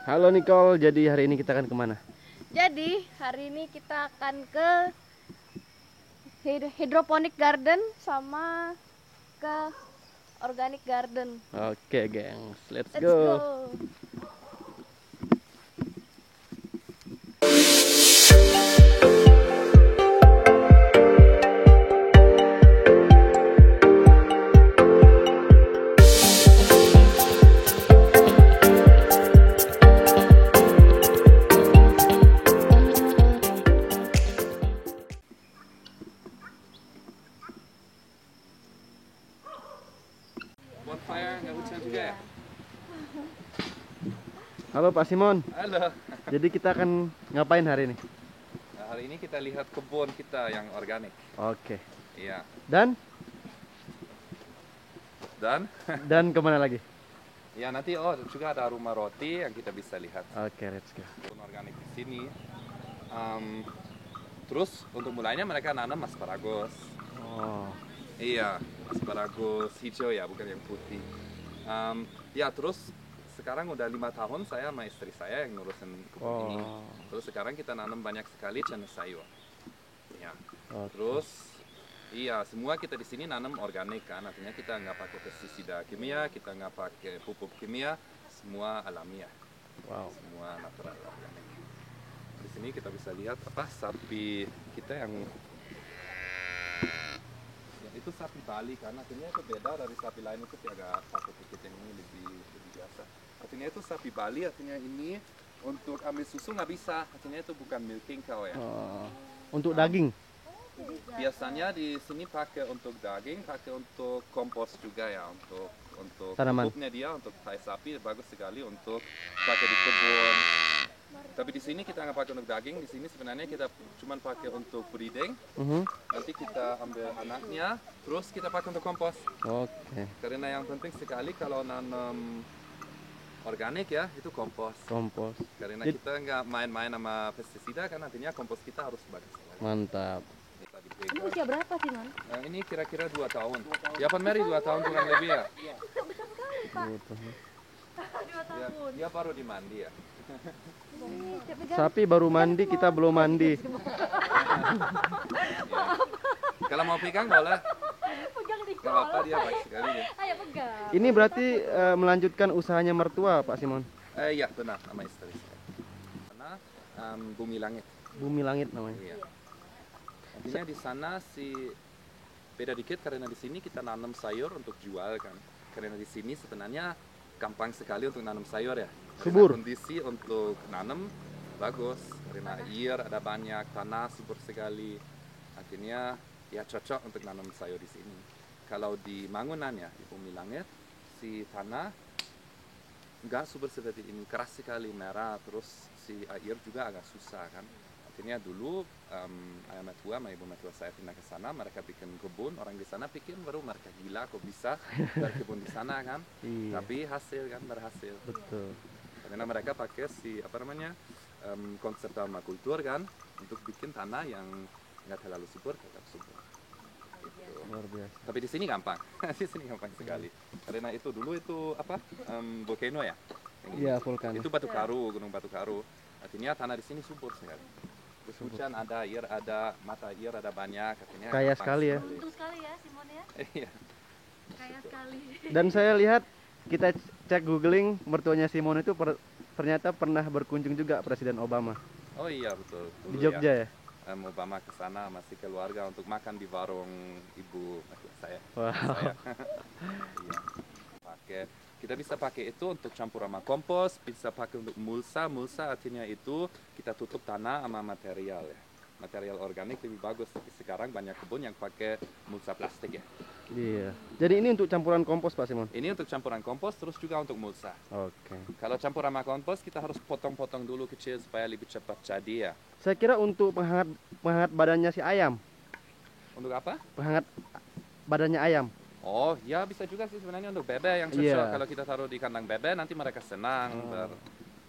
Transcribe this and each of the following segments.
Halo Nicole, jadi hari ini kita akan kemana? Jadi hari ini kita akan ke hydroponic garden sama ke organic garden. Oke, gengs, let's Let's go. go. Bonfire nggak hujan juga ya? Halo Pak Simon, Halo. jadi kita akan ngapain hari ini? Nah, hari ini kita lihat kebun kita yang organik. Oke, Iya. dan Dan kemana lagi? ya nanti juga ada rumah roti yang kita bisa lihat Oke, let's go. kebun organik di sini. Terus untuk mulainya mereka nanam asparagus. Oh, Iya, asparagus hijau ya, bukan yang putih. Ya terus sekarang udah 5 tahun saya sama istri saya yang ngurusin kebun ini. oh, Terus sekarang kita nanam banyak sekali jenis sayur. Ya. oke. Terus iya, semua kita di sini nanam organik kan, artinya kita nggak pakai pestisida kimia, kita nggak pakai pupuk kimia, semua alamiah, Wow. semua natural organik. Di sini kita bisa lihat apa sapi kita yang itu sapi Bali kan, artinya itu beda dari sapi lain itu agak pakai putih yang ini lebih biasa. Artinya itu sapi Bali, artinya ini untuk ambil susu nggak bisa, artinya itu bukan milking cow ya. Oh, untuk daging? Biasanya di sini pakai untuk daging, pakai untuk kompos juga ya, untuk Tanaman. pupuknya dia untuk tai sapi bagus sekali untuk pakai di kebun. Tapi di sini kita nggak pakai untuk daging, di sini sebenarnya kita cuma pakai untuk breeding. Nanti kita ambil anaknya, terus kita pakai untuk kompos. Oke, Karena yang penting sekali kalau nanam organik ya itu kompos. kompos. Karena Jadi- kita nggak main-main sama pestisida, kan nantinya kompos kita harus bagus sekali. Mantap. Kita Ini dipegang. usia berapa sih, Man? Nah, ini kira-kira 2 tahun. Ya, Pan Mary 2 tahun kurang lebih ya. Gitu. Dia baru dimandi ya. Sapi baru mandi, kita belum mandi. Kalau mau pegang boleh. Pegang di Gak apa-apa, dia baik sekali ya. Ayo pegang. Ini berarti melanjutkan usahanya mertua, Pak Simon? Iya benar, nama istri saya. Karena bumi langit. Bumi Langit namanya. Iya. Artinya di sana beda dikit karena di sini kita nanam sayur untuk jual kan. Karena di sini sebenarnya gampang sekali untuk nanam sayur ya. Karena Subur. kondisi untuk nanam bagus. Karena air ada banyak, tanah subur sekali. Akhirnya ya cocok untuk nanam sayur di sini. Kalau di Mangunan ya, di Bumi Langit, si tanah nggak subur seperti ini, keras sekali, merah, terus si air juga agak susah kan. Akhirnya dulu ayah mertua sama ibu mertua saya pindah ke sana, mereka bikin kebun, orang di sana pikir baru mereka gila kok bisa berkebun di sana kan. Iya, Tapi hasil kan berhasil. betul. Karena mereka pakai konsep permakultur kan untuk bikin tanah yang nggak terlalu subur, tetap subur. Gitu. Luar biasa. Tapi di sini gampang, di sini gampang sekali. Karena itu dulu itu apa volcano ya? Yang ini. Iya, vulkan. Itu Batu Karu, Gunung Batu Karu. Artinya tanah di sini subur sekali. Terus hujan ada, air ada, mata air ada banyak. Artinya Kaya gampang sekali ya. Untung sekali ya, Simon ya. Iya. Kaya sekali. Dan saya lihat kita cek googling mertuanya Simon itu ternyata pernah berkunjung juga Presiden Obama Oh iya betul. di Dulu Jogja ya. Obama ke sana masih keluarga untuk makan di warung ibu mertua saya. Wow. Saya. Iya. Kita bisa pakai itu untuk campur sama kompos, bisa pakai untuk mulsa. Mulsa artinya itu kita tutup tanah sama material ya. Material organik lebih bagus, tapi sekarang banyak kebun yang pakai mulsa plastik ya. Iya. Jadi ini untuk campuran kompos Pak Simon. Ini untuk campuran kompos, terus juga untuk mulsa. Oke. Kalau campur sama kompos, kita harus potong-potong dulu kecil supaya lebih cepat jadi ya. Saya kira untuk penghangat badannya si ayam, Untuk apa? penghangat badannya ayam. Oh, ya bisa juga sih sebenarnya untuk bebek yang cocok. Iya. Kalau kita taruh di kandang bebek, nanti mereka senang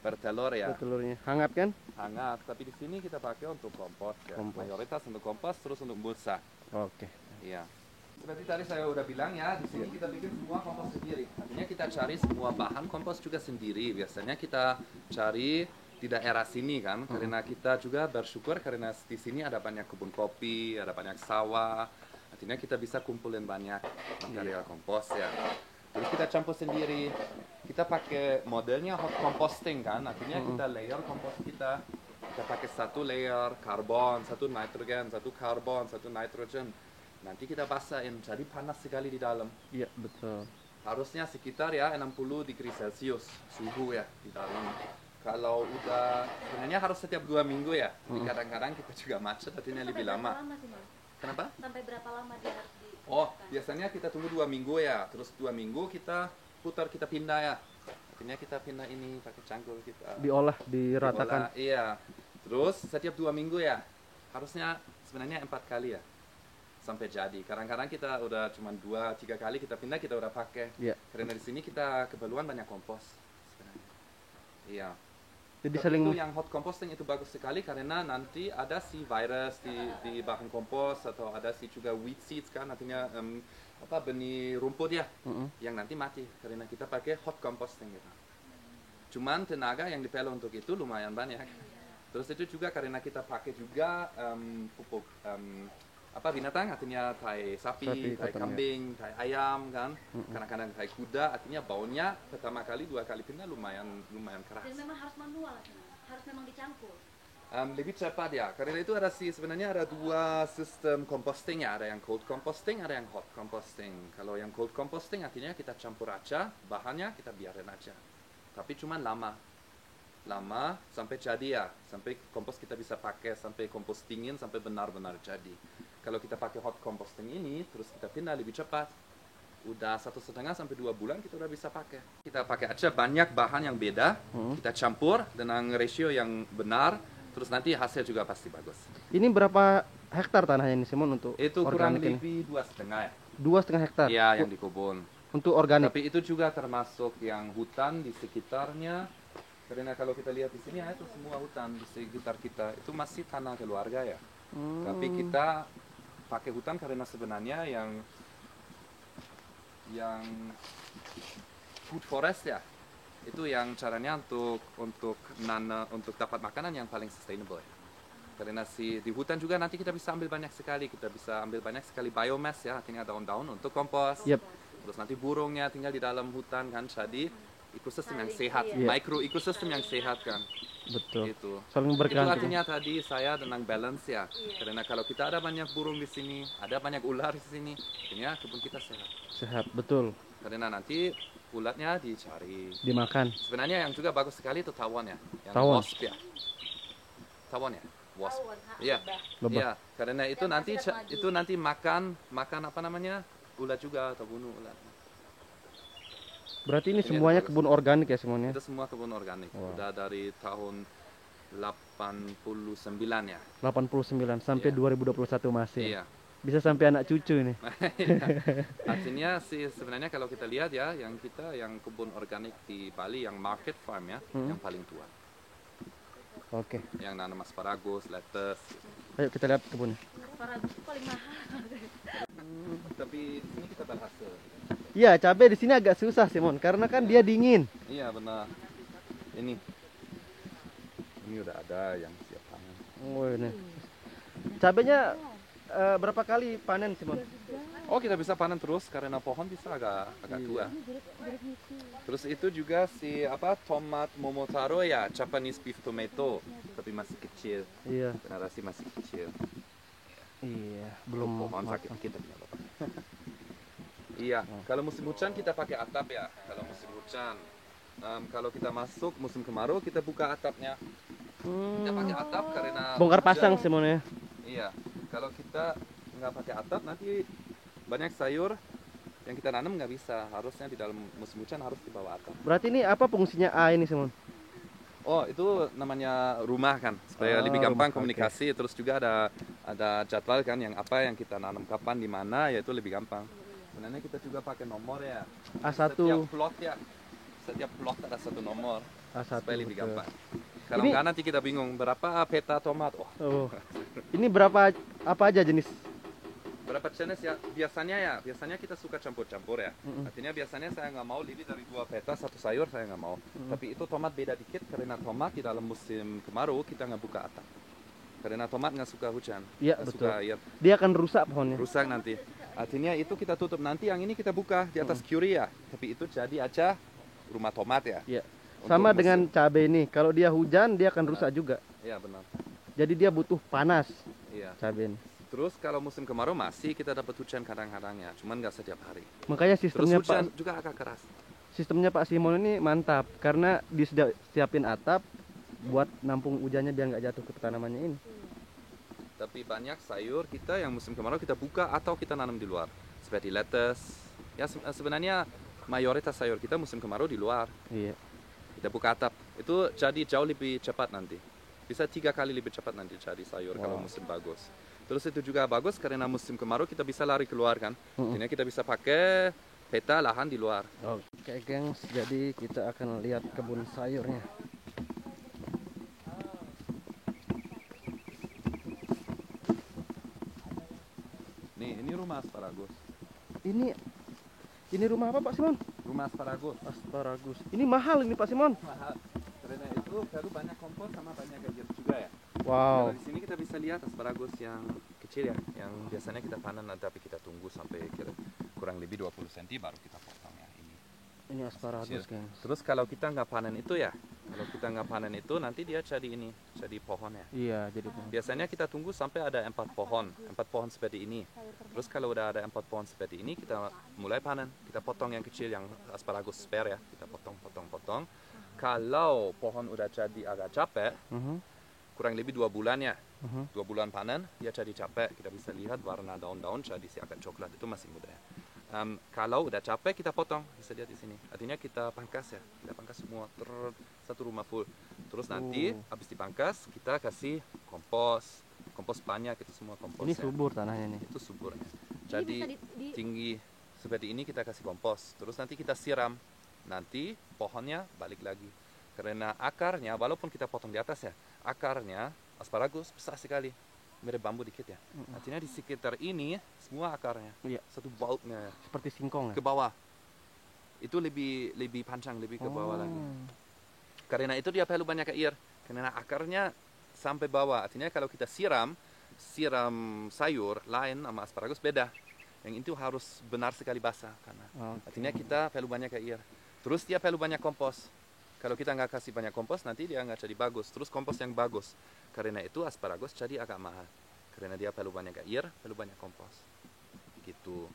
bertelur ya. Telurnya hangat kan? Hangat. Tapi di sini kita pakai untuk kompos ya. Kompos. Mayoritas untuk kompos, terus untuk mulsa. Oke. Iya. Seperti tadi saya udah bilang ya, di sini kita bikin semua kompos sendiri. Artinya kita cari semua bahan kompos juga sendiri. Biasanya kita cari di daerah sini kan, karena kita juga bersyukur karena di sini ada banyak kebun kopi, ada banyak sawah. Artinya kita bisa kumpulin banyak material kompos ya. Terus kita campur sendiri. Kita pakai modelnya hot composting kan, artinya kita layer kompos kita. Kita pakai satu layer karbon, satu nitrogen, satu karbon, satu nitrogen. Nanti kita basahin, jadi panas sekali di dalam. Iya, betul. Harusnya sekitar ya 60 degree Celcius suhu ya di dalam. Kalau udah, sebenarnya harus setiap 2 minggu ya. Tapi kadang-kadang kita juga macet, artinya lebih lama. Sampai berapa lama sih, Mas? Kenapa? Sampai berapa lama dia harus di... Oh, biasanya kita tunggu 2 minggu ya. Terus 2 minggu kita putar, kita pindah ya. Artinya kita pindah ini pakai cangkul kita. Diolah, diratakan. Diolah, iya. Terus setiap 2 minggu ya. Harusnya sebenarnya 4 kali ya. Sampai jadi. Kadang-kadang kita udah cuma 2-3 kali kita pindah, kita udah pakai. Iya. Karena di sini kita keperluan banyak kompos sebenarnya. Iya. Jadi Tapi saling itu yang hot composting itu bagus sekali karena nanti ada si virus di bahan kompos atau ada si juga weed seeds kan, artinya benih rumput ya yang nanti mati karena kita pakai hot composting gitu. Cuman tenaga yang diperlukan untuk itu lumayan banyak. Terus itu juga karena kita pakai juga pupuk binatang, artinya tai sapi, tai potongnya. kambing, tai ayam kan, kadang-kadang tai kuda, artinya baunya pertama kali 2 kali pindah lumayan keras. Dan memang harus manual, harus memang dicampur. Lebih cepat ya, karena itu sebenarnya ada 2 sistem composting ya, ada yang cold composting, ada yang hot composting. Kalau yang cold composting artinya kita campur aja, bahannya kita biarin aja. Tapi cuma lama sampai jadi ya, sampai kompos kita bisa pakai, sampai kompos dingin, sampai benar-benar jadi. Kalau kita pakai hot composting ini, terus kita pindah lebih cepat. Udah 1,5 sampai 2 bulan kita udah bisa pakai. Kita pakai aja banyak bahan yang beda, kita campur dengan ratio yang benar, terus nanti hasil juga pasti bagus. Ini berapa hektar tanahnya ini Simon untuk Itu kurang organik ini? lebih 2,5 ya. 2,5 hektar. Iya, yang di kebun. Untuk organik. Tapi itu juga termasuk yang hutan di sekitarnya. Karena kalau kita lihat di sini ya, itu semua hutan di sekitar kita. Itu masih tanah keluarga ya. Tapi kita pakai hutan karena sebenarnya yang food forest ya, itu yang caranya untuk dapat makanan yang paling sustainable ya. Karena di hutan juga nanti kita bisa ambil banyak sekali, biomass ya, artinya daun-daun untuk kompos. Yep. Terus nanti burungnya tinggal di dalam hutan kan, jadi ekosistem yang sehat, Iya. mikro ekosistem yang sehat kan. Betul. Itu. Saling Itu bergantung. artinya tadi saya tentang balance ya. Karena kalau kita ada banyak burung di sini, ada banyak ular di sini, artinya kebun kita sehat. Sehat, betul. Karena nanti ulatnya dicari. Dimakan. Sebenarnya yang juga bagus sekali itu tawon ya. Yang Tawon. wasp ya. Tawon ya. Wasp. Tawon, Iya. Lebah. Iya, karena itu Yang nanti pasti madu. itu nanti makan apa namanya? Ulat juga atau bunuh ulat. Berarti ini Ini semuanya bagus. kebun organik ya Simon ya? Itu semua kebun organik. Wow. Udah dari tahun 89 ya. 89 sampai Iya. 2021 masih. Iya. Bisa sampai anak cucu ini. Artinya sih sebenarnya kalau kita lihat ya, yang kebun organik di Bali yang market farm ya, yang paling tua. Oke. Yang nanam asparagus, lettuce. Ayo kita lihat kebunnya. Asparagus itu paling mahal. Tapi di sini kita berhasil. Iya, cabai di sini agak susah Simon karena kan dia dingin. Iya benar. Ini udah ada yang siap panen. Oh ini. Cabainya berapa kali panen Simon? Oh kita bisa panen terus karena pohon bisa agak tua. Terus itu juga tomat momotaro ya, Japanese beef tomato, tapi masih kecil. Iya. Generasi masih kecil. Iya, belum Pohon matang. sakit tapi nggak apa-apa. Iya, kalau musim hujan kita pakai atap ya. Kalau musim hujan, kalau kita masuk musim kemarau kita buka atapnya. Kita pakai atap karena Bongkar hujan. pasang Simon ya. Iya, kalau kita nggak pakai atap nanti banyak sayur yang kita tanam nggak bisa. Harusnya di dalam musim hujan harus di bawah atap. Berarti ini apa fungsinya A ini Simon? Oh, itu namanya rumah kan, supaya Oh, lebih gampang rumah, komunikasi. Terus juga ada jadwal kan, yang kita nanam kapan di mana, ya itu lebih gampang. Sebenarnya kita juga pakai nomor ya. A1. Setiap plot ada satu nomor, A1. supaya lebih betul. gampang. Kalau Ini- nggak nanti kita bingung berapa peta tomat. Oh, Oh. Ini berapa apa aja jenis berapa jenis ya? Biasanya kita suka campur-campur ya. Artinya biasanya saya nggak mau lebih dari 2 peta satu sayur, saya nggak mau. Tapi itu tomat beda dikit karena tomat di dalam musim kemarau kita nggak buka atap. Karena tomat nggak suka hujan, Iya, nggak betul. suka air, Dia akan rusak pohonnya. rusak nanti. Artinya itu kita tutup nanti, yang ini kita buka di atas curie ya. Tapi itu jadi aja rumah tomat ya. Iya. Untuk Sama musim. dengan cabai ini. Kalau dia hujan dia akan rusak juga. Iya benar. Jadi dia butuh panas Iya. cabai ini. Terus kalau musim kemarau masih kita dapat hujan kadang-kadang ya, cuman nggak setiap hari. Makanya Terus sistemnya hujan Pak juga agak keras. sistemnya Pak Simon ini mantap karena disiapin atap buat nampung hujannya biar nggak jatuh ke tanamannya ini. Tapi banyak sayur kita yang musim kemarau kita buka atau kita nanam di luar. Seperti lettuce. Ya sebenarnya mayoritas sayur kita musim kemarau di luar. Iya. Kita buka atap. Itu jadi jauh lebih cepat nanti. Bisa 3 kali lebih cepat nanti jadi sayur kalau musim bagus. Terus itu juga bagus karena musim kemarau kita bisa lari keluar kan. Jadi kita bisa pakai peta lahan di luar. Oke, gengs. Jadi kita akan lihat kebun sayurnya. Nih, ini rumah asparagus. Ini rumah apa Pak Simon? Rumah asparagus. Asparagus. Ini mahal ini Pak Simon. Mahal. Karena itu baru banyak kompos sama banyak gajian juga ya. Wow. Di sini kita bisa lihat asparagus yang kecil ya, yang biasanya kita panen tapi kita tunggu sampai kurang lebih 20 cm baru kita potong ya ini. Ini asparagus, Kecil. gengs. Terus kalau kita nggak panen itu ya, kalau kita nggak panen itu nanti dia jadi ini, jadi pohon ya. Iya, jadi Biasanya kita tunggu sampai ada 4 pohon seperti ini. Terus kalau udah ada 4 pohon seperti ini, kita mulai panen. Kita potong yang kecil, yang asparagus spare ya, kita potong. Kalau pohon udah jadi agak capek, kurang lebih 2 bulan ya, 2 bulan panen, dia jadi capek. Kita bisa lihat warna daun-daun jadi agak coklat, itu masih muda ya. Kalau udah capek kita potong, bisa lihat di sini. Artinya kita pangkas ya, kita pangkas semua satu rumah full. Terus nanti habis dipangkas kita kasih kompos banyak, itu semua kompos. ini ya. subur tanahnya nih. Itu subur. Ini Jadi bisa di- tinggi seperti ini kita kasih kompos. Terus nanti kita siram. Nanti pohonnya balik lagi. Karena akarnya, walaupun kita potong di atas ya, akarnya asparagus besar sekali. Mirip bambu dikit ya. Artinya di sekitar ini semua akarnya. Iya. Satu bautnya Seperti singkong ya. ke bawah. Itu lebih panjang, lebih ke bawah lagi. Karena itu dia perlu banyak air. Karena akarnya sampai bawah. Artinya kalau kita siram sayur lain sama asparagus beda. Yang itu harus benar sekali basah karena artinya kita perlu banyak air. Terus dia perlu banyak kompos. Kalau kita nggak kasih banyak kompos nanti dia nggak jadi bagus. Terus kompos yang bagus. Karena itu asparagus jadi agak mahal. Karena dia perlu banyak air, perlu banyak kompos. Gitu.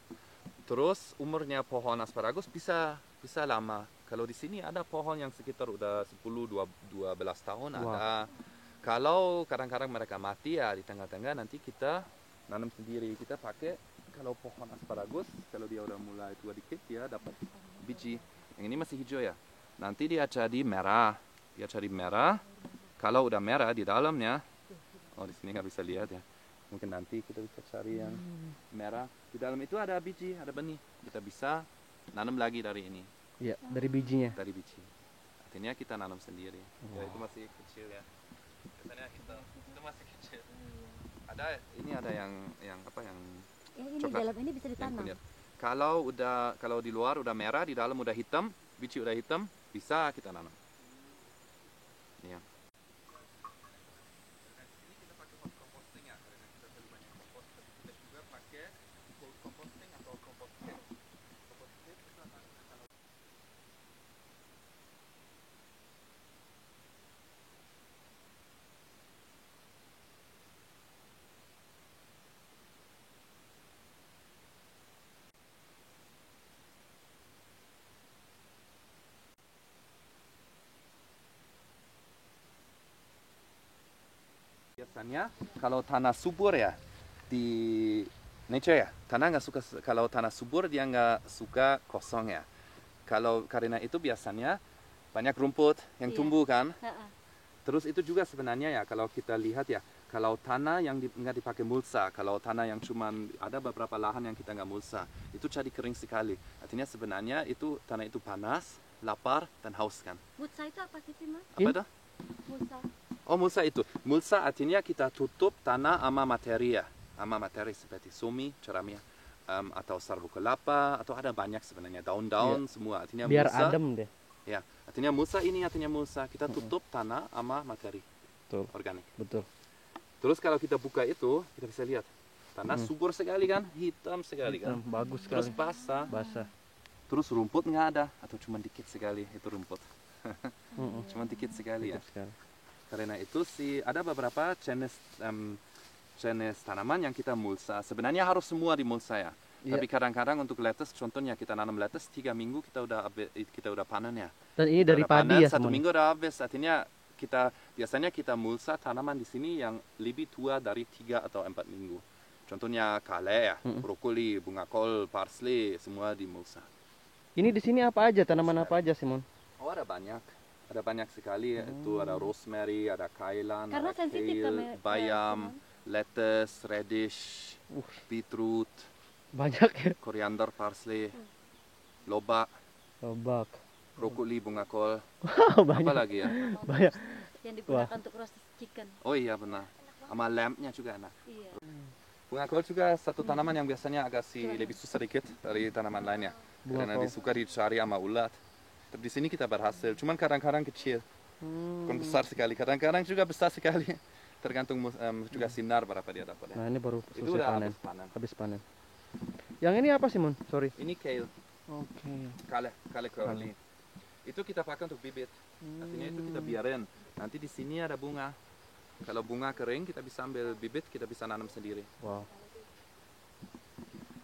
Terus umurnya pohon asparagus bisa lama. Kalau di sini ada pohon yang sekitar udah 10-12 tahun ada. Kalau kadang-kadang mereka mati ya di tengah-tengah nanti kita nanam sendiri. Kita pakai kalau pohon asparagus kalau dia udah mulai tua dikit dia dapat biji. Yang ini masih hijau ya. Nanti dia jadi merah. Kalau udah merah di dalamnya, di sini nggak bisa lihat ya. Mungkin nanti kita bisa cari yang merah. Di dalam itu ada biji, ada benih. Kita bisa nanam lagi dari ini, Iya, dari bijinya. dari biji. Artinya kita nanam sendiri. Ya itu masih kecil ya. Biasanya itu masih kecil. Ini ada yang apa yang Ini coklat. dalam ini bisa yang ditanam. kunyit. Kalau di luar udah merah, di dalam udah hitam, biji udah hitam, bisa kita nanam. Ini ya. Biasanya kalau tanah subur ya di nature ya, tanah nggak suka, kalau tanah subur dia nggak suka kosong ya. Karena itu biasanya banyak rumput yang Iya. tumbuh kan. Heeh. Terus itu juga sebenarnya ya kalau kita lihat ya, kalau tanah yang nggak dipakai mulsa, kalau tanah yang cuman ada beberapa lahan yang kita nggak mulsa, itu jadi kering sekali. Artinya sebenarnya itu tanah itu panas, lapar dan haus kan. Mutsa itu apa sih, Mas? Apa itu? Mutsa. Oh mulsa itu. Mulsa artinya kita tutup tanah sama materi ya. sama materi seperti somi, cerami, atau sarbu kelapa, atau ada banyak sebenarnya daun-daun semua. Artinya Biar mulsa, adem deh. ya, artinya mulsa kita tutup tanah sama materi Betul. organik. Betul. Terus kalau kita buka itu, kita bisa lihat tanah subur sekali kan, hitam sekali kan. Bagus Terus sekali. basah, Basah. terus rumput nggak ada atau cuma dikit sekali itu rumput. Cuma dikit sekali ya. Bagus sekali. Karena itu sih ada beberapa jenis tanaman yang kita mulsa. Sebenarnya harus semua dimulsa ya. Iya. Tapi kadang-kadang untuk lettuce, contohnya kita nanam lettuce 3 minggu kita udah panen ya. Dan ini dari Kita udah padi panen, ya 1 semuanya. minggu udah habis. Artinya biasanya kita mulsa tanaman di sini yang lebih tua dari 3 atau 4 minggu. Contohnya kale ya, brokoli, bunga kol, parsley, semua dimulsa. Ini di sini apa aja? Tanaman apa aja, Simon? Oh ada banyak. Ada banyak sekali. Itu ada rosemary, ada kailan, Karena ada sensitif kale, bayam, lettuce, radish, beetroot, Banyak ya. koriander, parsley, lobak, Lobak. brokoli, bunga kol. Banyak. Apa lagi ya? Banyak. yang digunakan untuk roasted chicken. Oh iya benar. Sama lampnya juga enak. Iya. Bunga kol juga satu tanaman yang biasanya agak lebih susah sedikit dari tanaman lainnya. Bunga Karena kol. disuka dicari sama ulat. Tapi di sini kita berhasil. Cuman kadang-kadang kecil. Bukan besar sekali. Kadang-kadang juga besar sekali. Tergantung juga sinar berapa dia dapat. Nah, ini baru Itu selesai udah panen. habis panen. Habis panen. Yang ini apa, Simon? Sorry. Ini kale, Oke. kale curly. Itu kita pakai untuk bibit. Artinya itu kita biarin. Nanti di sini ada bunga. Kalau bunga kering kita bisa ambil bibit, kita bisa nanam sendiri. Wow.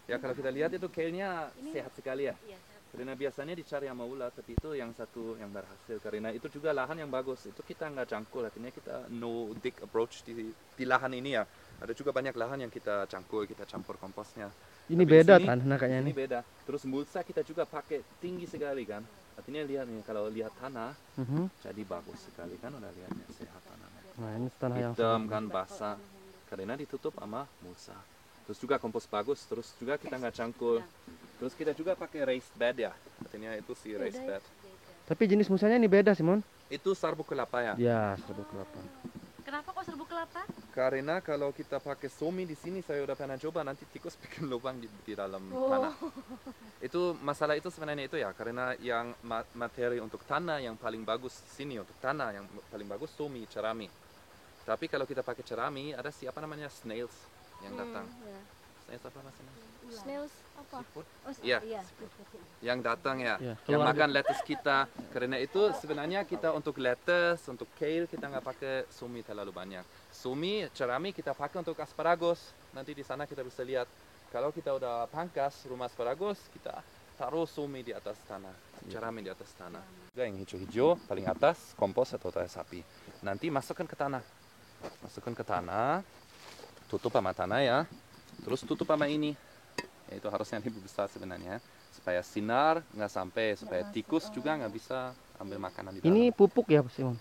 Ya kalau kita lihat itu kale-nya sehat sekali ya. Iya, sehat. Karena biasanya dicari sama ulat, tapi itu yang satu yang berhasil. Karena itu juga lahan yang bagus. Itu kita nggak cangkul, artinya kita no dig approach di lahan ini ya. Ada juga banyak lahan yang kita cangkul, kita campur komposnya. Ini Tapi beda di sini- tanah kayaknya Ini nih. beda. Terus mulsa kita juga pakai tinggi sekali kan. Artinya lihat nih, kalau lihat tanah, jadi bagus sekali kan, udah lihatnya sehat tanahnya. Nah, ini tanah yang Hitam kan, basah. Karena ditutup sama mulsa. Terus juga kompos bagus, terus juga kita nggak cangkul. Terus kita juga pakai raised bed ya. Artinya itu si raised bed. Tapi jenis musanya ini beda, Simon. Itu sarbu kelapa ya. Ya, serbuk kelapa. Kenapa kok serbuk kelapa? Karena kalau kita pakai somi di sini, saya udah pernah coba, nanti tikus bikin lubang di dalam tanah. Itu masalah itu sebenarnya itu ya, karena yang materi untuk tanah yang paling bagus di sini, untuk tanah yang paling bagus somi, cerami. Tapi kalau kita pakai cerami, ada siapa namanya snails yang datang. Iya. Snails apa maksudnya? Snails apa? Seafood? Oh, Iya. iya. Yang datang ya, Ya, yang keluarga. makan lettuce kita. Karena itu sebenarnya kita untuk lettuce, untuk kale kita nggak pakai somi terlalu banyak. Somi, cerami kita pakai untuk asparagus. Nanti di sana kita bisa lihat. Kalau kita udah pangkas rumah asparagus, kita taruh somi di atas tanah, cerami di atas tanah. Juga yang hijau-hijau paling atas kompos atau tai sapi. Nanti masukkan ke tanah, tutup sama tanah ya. Terus tutup sama ini. Ya, itu harusnya lebih besar sebenarnya supaya sinar nggak sampai, supaya tikus juga nggak bisa ambil makanan di dalam. Ini pupuk ya, Simon?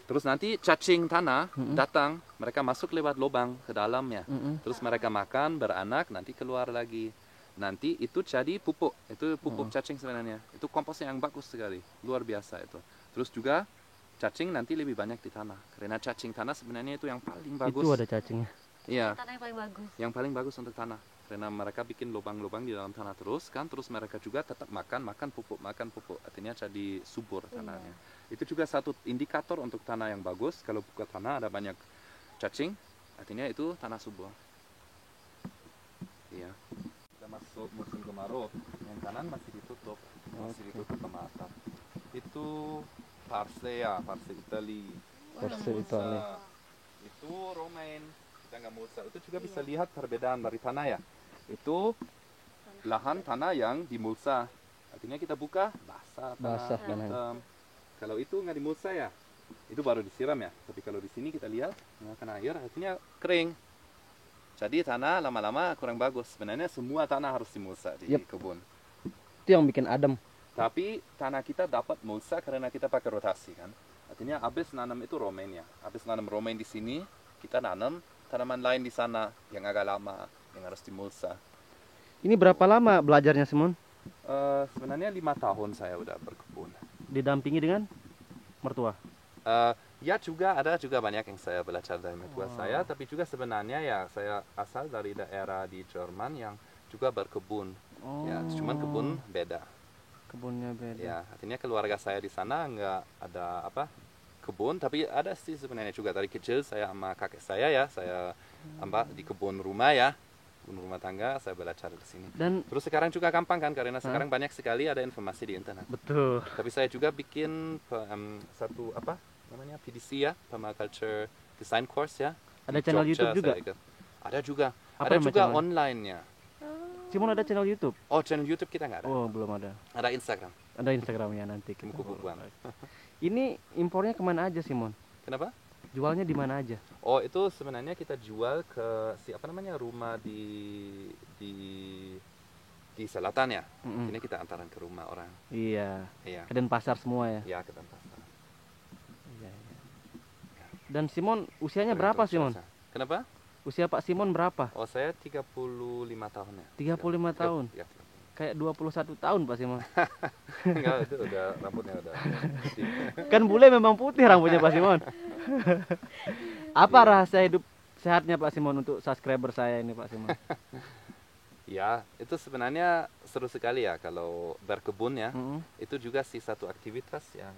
Terus nanti cacing tanah datang, mereka masuk lewat lubang ke dalamnya. Terus mereka makan, beranak, nanti keluar lagi. Nanti itu jadi pupuk, itu pupuk cacing sebenarnya. Itu komposnya yang bagus sekali, luar biasa itu. Terus juga cacing nanti lebih banyak di tanah, karena cacing tanah sebenarnya itu yang paling bagus. Itu ada cacingnya. Iya. Tanah yang paling bagus. Yang paling bagus untuk tanah, karena mereka bikin lubang-lubang di dalam tanah terus kan, terus mereka juga tetap makan pupuk, artinya jadi subur tanahnya. Itu juga satu indikator untuk tanah yang bagus. Kalau buka tanah ada banyak cacing, artinya itu tanah subur. Iya. Kita masuk musim kemarau, yang kanan masih ditutup sama atap. Itu parsley ya, parsley Itali. Parsley Itali. Itu romaine. Kita nggak mulsa. Itu juga bisa lihat perbedaan dari tanah ya. Itu lahan tanah yang dimulsa. Artinya kita buka basah tanah. hitam. Kalau itu nggak dimulsa ya, itu baru disiram ya. Tapi kalau di sini kita lihat nggak kena air, artinya kering. Jadi tanah lama-lama kurang bagus. Sebenarnya semua tanah harus dimulsa di kebun. Itu yang bikin adem. Tapi tanah kita dapat mulsa karena kita pakai rotasi kan. Artinya habis nanam itu romaine ya. Habis nanam romaine di sini, kita nanam tanaman lain di sana yang agak lama, yang harus dimulsa. Ini berapa lama belajarnya, Simon? Sebenarnya 5 tahun saya udah berkebun. Didampingi dengan mertua. Ya juga ada juga banyak yang saya belajar dari mertua saya, tapi juga sebenarnya ya saya asal dari daerah di Jerman yang juga berkebun. Ya, cuman kebun beda. Kebunnya beda. Ya, artinya keluarga saya di sana nggak ada apa kebun, tapi ada sih sebenarnya juga dari kecil saya sama kakek saya ya, saya di kebun rumah ya, kebun rumah tangga saya belajar di sini. Dan Terus sekarang juga gampang kan karena sekarang banyak sekali ada informasi di internet. betul. Tapi saya juga bikin satu apa namanya PDC ya, Permaculture Design Course ya. Ada Di channel Jogja YouTube juga? saya ikut. Ada juga. Apa Ada nama juga channelnya? online-nya. Simon ada channel YouTube? Oh, channel YouTube kita nggak ada. Oh, belum ada. Ada Instagram. Ada Instagramnya nanti. Kita Kupu-kupuan. Ini impornya kemana aja, Simon? Kenapa? Jualnya di mana aja? Oh, itu sebenarnya kita jual ke apa namanya rumah di selatan ya. Mm-mm. Ini kita antaran ke rumah orang. Iya. Iya. Ke Denpasar semua ya. Ya, ke Denpasar. Iya, iya. Dan Simon usianya berapa, Simon? Kenapa? Usia Pak Simon berapa? Oh, saya 35 tahun ya. 35 tahun. Ya. Kayak 21 tahun, Pak Simon. Enggak, itu udah rambutnya udah putih. Kan bule memang putih rambutnya Pak Simon. Apa rahasia hidup sehatnya Pak Simon untuk subscriber saya ini, Pak Simon? Ya, itu sebenarnya seru sekali ya kalau berkebun ya. Mm-mm. Itu juga sih satu aktivitas yang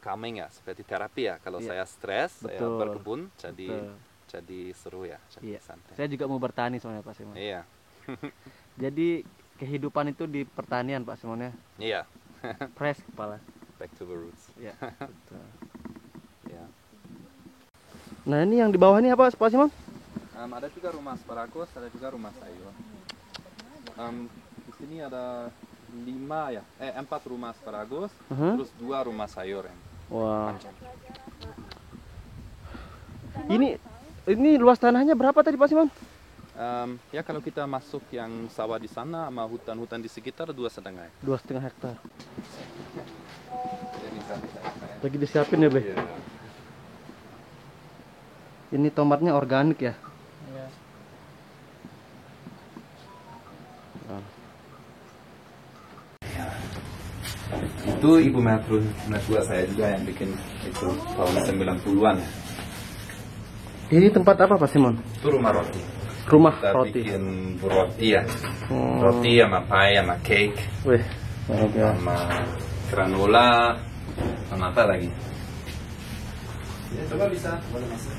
calming ya, seperti terapi ya. Kalau Iya. saya stres, saya Betul. berkebun Betul. jadi seru ya, jadi Iya. santai. Saya juga mau bertani soalnya Pak Simon. Iya. Jadi kehidupan itu di pertanian Pak Simon ya. Iya. Fresh kepala. Back to the roots. Ya, betul. Ya. Nah, ini yang di bawah ini apa Pak Simon? Ada juga rumah asparagus, ada juga rumah sayur. Di sini ada 4 rumah asparagus, terus 2 rumah sayur yang Wah. panjang. Ini luas tanahnya berapa tadi Pak Simon? Ya kalau kita masuk yang sawah di sana sama hutan-hutan di sekitar 2,5. 2,5 hektar. Jadi bisa. Lagi disiapin ya, Be? Iya. Ini tomatnya organik ya? Iya. Itu ibu mertua saya juga yang bikin itu tahun 90-an. Ini tempat apa Pak Simon? Itu rumah roti. Rumah Kita roti. bikin roti ya. Oh. Roti sama pie sama cake Wih, luar biasa. sama granola sama apa lagi? Ya, coba bisa, boleh masuk.